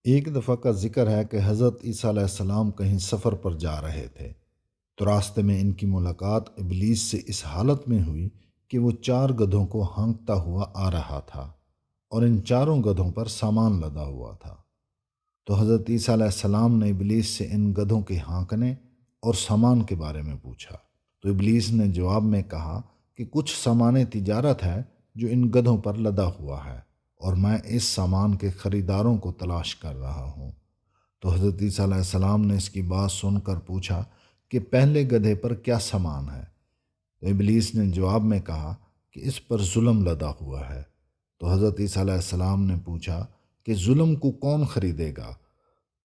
ایک دفعہ کا ذکر ہے کہ حضرت عیسیٰ علیہ السلام کہیں سفر پر جا رہے تھے، تو راستے میں ان کی ملاقات ابلیس سے اس حالت میں ہوئی کہ وہ 4 گدھوں کو ہانکتا ہوا آ رہا تھا اور ان چاروں گدھوں پر سامان لدا ہوا تھا۔ تو حضرت عیسیٰ علیہ السلام نے ابلیس سے ان گدھوں کے ہانکنے اور سامان کے بارے میں پوچھا، تو ابلیس نے جواب میں کہا کہ کچھ سامان تجارت ہے جو ان گدھوں پر لدا ہوا ہے، اور میں اس سامان کے خریداروں کو تلاش کر رہا ہوں۔ تو حضرت عیسیٰ علیہ السلام نے اس کی بات سن کر پوچھا کہ پہلے گدھے پر کیا سامان ہے؟ تو ابلیس نے جواب میں کہا کہ اس پر ظلم لدا ہوا ہے۔ تو حضرت عیسیٰ علیہ السلام نے پوچھا کہ ظلم کو کون خریدے گا؟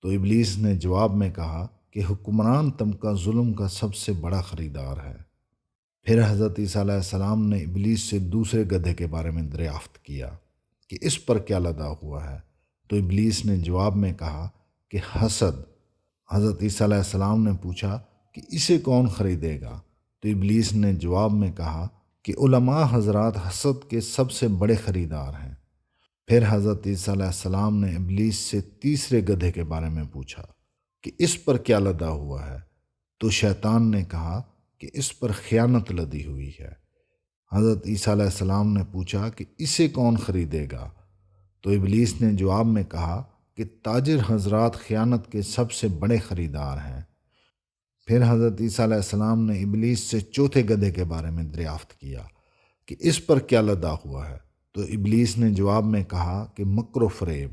تو ابلیس نے جواب میں کہا کہ حکمران طبقہ ظلم کا سب سے بڑا خریدار ہے۔ پھر حضرت عیسیٰ علیہ السلام نے ابلیس سے دوسرے گدھے کے بارے میں دریافت کیا کہ اس پر کیا لدا ہوا ہے؟ تو ابلیس نے جواب میں کہا کہ حسد۔ حضرت عیسیٰ علیہ السلام نے پوچھا کہ اسے کون خریدے گا؟ تو ابلیس نے جواب میں کہا کہ علماء حضرات حسد کے سب سے بڑے خریدار ہیں۔ پھر حضرت عیسیٰ علیہ السلام نے ابلیس سے تیسرے گدھے کے بارے میں پوچھا کہ اس پر کیا لدا ہوا ہے؟ تو شیطان نے کہا کہ اس پر خیانت لدی ہوئی ہے۔ حضرت عیسیٰ علیہ السلام نے پوچھا کہ اسے کون خریدے گا؟ تو ابلیس نے جواب میں کہا کہ تاجر حضرات خیانت کے سب سے بڑے خریدار ہیں۔ پھر حضرت عیسیٰ علیہ السلام نے ابلیس سے چوتھے گدھے کے بارے میں دریافت کیا کہ اس پر کیا لدا ہوا ہے؟ تو ابلیس نے جواب میں کہا کہ مکر و فریب۔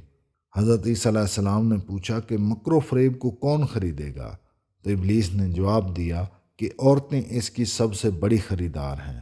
حضرت عیسیٰ علیہ السلام نے پوچھا کہ مکر و فریب کو کون خریدے گا؟ تو ابلیس نے جواب دیا کہ عورتیں اس کی سب سے بڑی خریدار ہیں۔